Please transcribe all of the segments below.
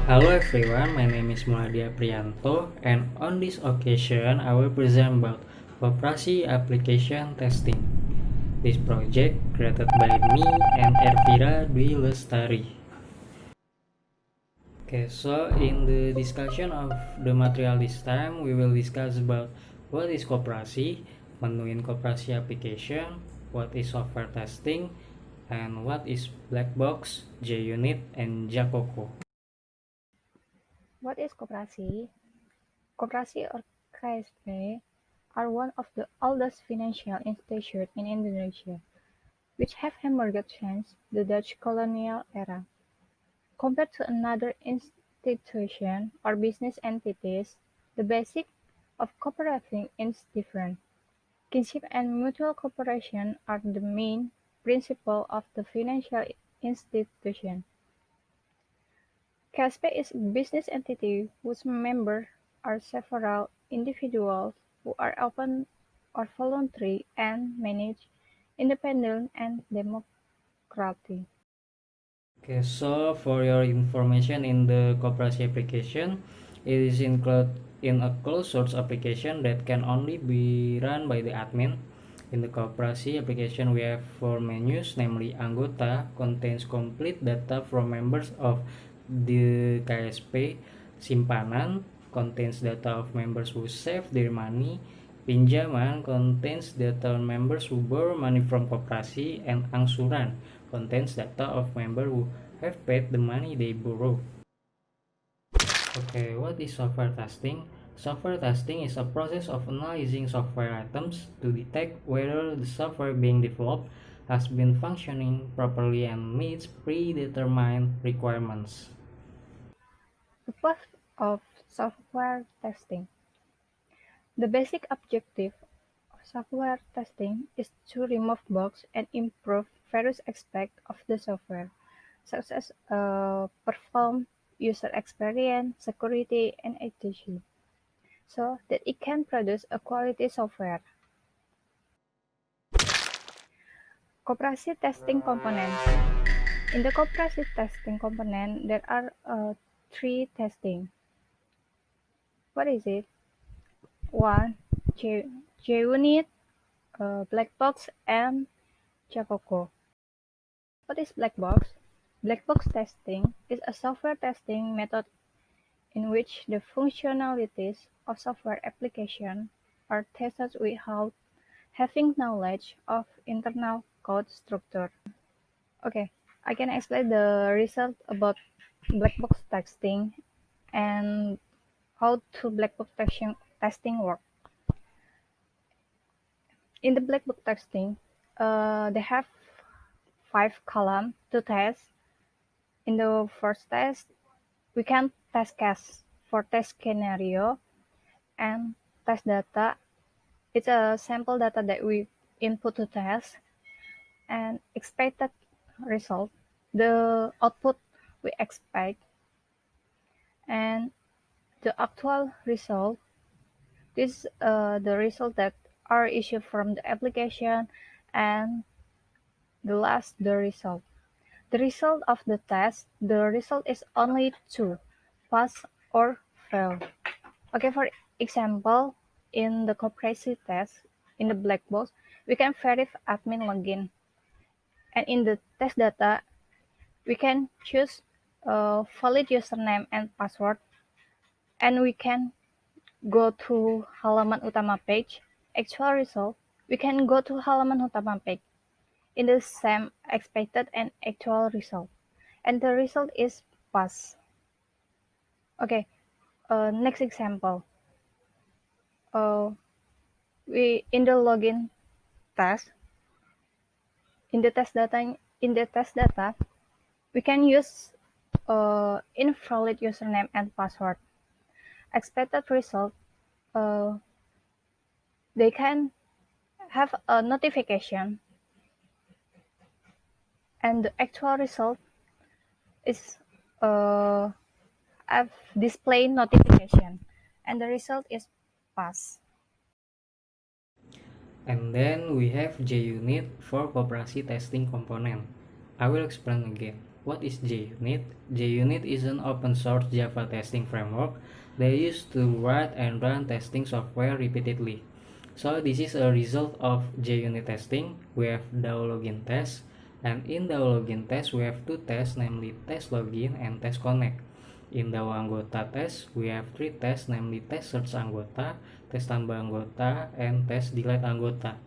Hello everyone, my name is Muladia Priyanto, and on this occasion I will present about Koperasi Application Testing. This project created by me and Elvira Dwi Lestari. Okay, so in the discussion of the material this time, we will discuss about what is Koperasi, menuin Koperasi application, what is software testing, and what is black box, JUnit, and Jacoco. What is koperasi? Koperasi or KSP are one of the oldest financial institutions in Indonesia, which have emerged since the Dutch colonial era. Compared to another institution or business entities, the basic of cooperating is different. Kinship and mutual cooperation are the main principle of the financial institution. KSP is a business entity whose members are several individuals who are open or voluntary and managed independent and democratic. Okay, so for your information in the Koperasi application, it is included in a closed source application that can only be run by the admin. In the Koperasi application, we have four menus, namely Anggota, contains complete data from members of the KSP, Simpanan, contains data of members who save their money, Pinjaman contains data on members who borrow money from Koperasi, and Angsuran contains data of members who have paid the money they borrow. Okay, what is software testing? Software testing is a process of analyzing software items to detect whether the software being developed has been functioning properly and meets predetermined requirements. The purpose of software testing. The basic objective of software testing is to remove bugs and improve various aspects of the software, such as perform user experience, security, and etc., so that it can produce a quality software. Koperasi testing components. In the koperasi testing component, there are three testing. What is it? One, JUnit, black box, and Jacoco. What is black box? Black box testing is a software testing method in which the functionalities of software application are tested without having knowledge of internal code structure. Okay, I can explain the result about black box testing and how to black box testing work. In the black box testing, they have 5 columns to test. In the first test, we can test case for test scenario and test data. It's a sample data that we input to test and expected result, the output we expect, and the actual result. This the result that are issued from the application, and the last the result. The result of the test, the result is only two, pass or fail. Okay, for example, in the comprehensive test, in the black box, we can verify admin login. And in the test data, we can choose a valid username and password. And we can go to halaman utama page. Actual result, we can go to halaman utama page in the same expected and actual result. And the result is pass. Okay, next example. Uh, we in the login test, in the test data, we can use invalid username and password. Expected result, uh, they can have a notification, and the actual result is have display notification, and the result is pass. And then we have JUnit for Koperasi testing component. I will explain again. What is JUnit? JUnit is an open source Java testing framework they use to write and run testing software repeatedly. So this is a result of JUnit testing. We have DAO login test, and in DAO login test we have two tests, namely test login and test connect. In DAO anggota test we have three tests, namely test search anggota, tes tambah anggota, and tes delete anggota.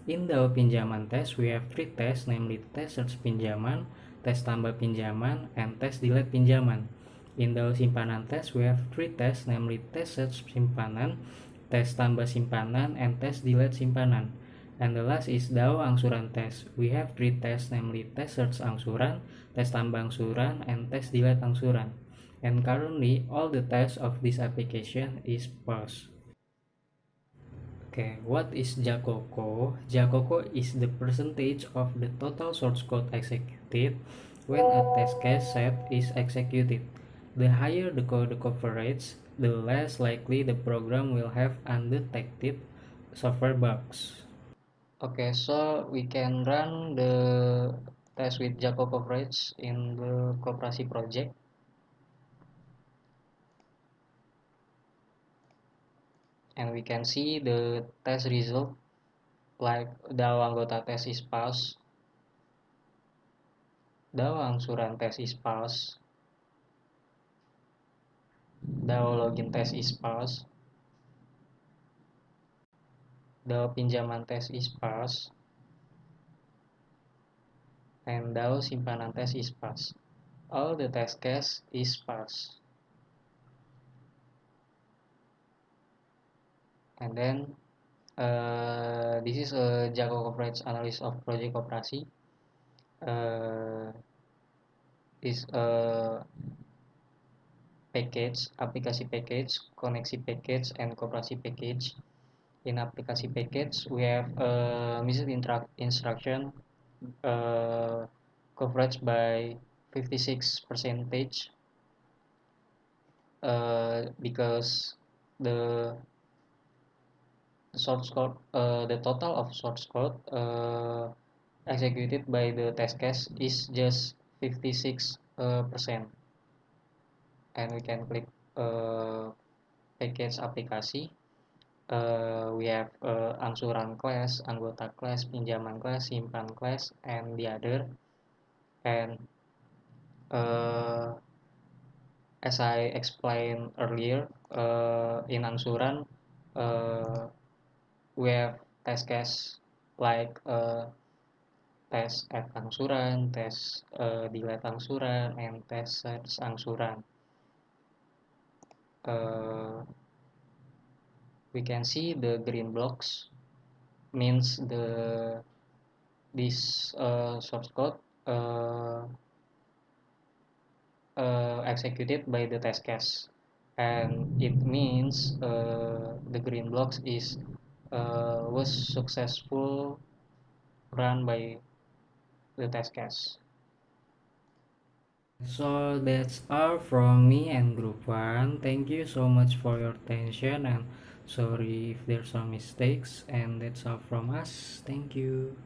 In DAO pinjaman test, we have three tests, namely test search pinjaman, tes tambah pinjaman, and tes delete pinjaman. In DAO simpanan test, we have three tests, namely test search simpanan, tes tambah simpanan, and tes delete simpanan. And the last is DAO angsuran test. We have three tests, namely test search angsuran, tes tambah angsuran, and tes delete angsuran. And currently, all the tests of this application is paused. Okay, what is Jacoco? Jacoco is the percentage of the total source code executed when a test case set is executed. The higher the code coverage, the less likely the program will have undetected software bugs. Okay, so we can run the test with Jacoco coverage in the Koperasi project, and we can see the test result like DAO anggota test is passed, DAO angsuran test is passed, DAO login test is passed, DAO pinjaman test is passed, and DAO simpanan test is passed. All the test case is passed. And then this is a Jago coverage analysis of project Koperasi. Is a package, aplikasi package, koneksi package, and Koperasi package. In aplikasi package, we have missing instruction coverage by 56 percentage because the source code, the total of source code executed by the test case is just 56 percent. And we can click package aplikasi. We have angsuran class, anggota class, pinjaman class, simpan class, and the other. And as I explained earlier, in angsuran we have test case like tes add angsuran, tes delete angsuran, and tes search angsuran. We can see the green blocks means this source code executed by the test case, and it means the green blocks is was successful run by the test case. So that's all from me and group 1. Thank you so much for your attention, and sorry if there's some mistakes, and that's all from us. Thank you.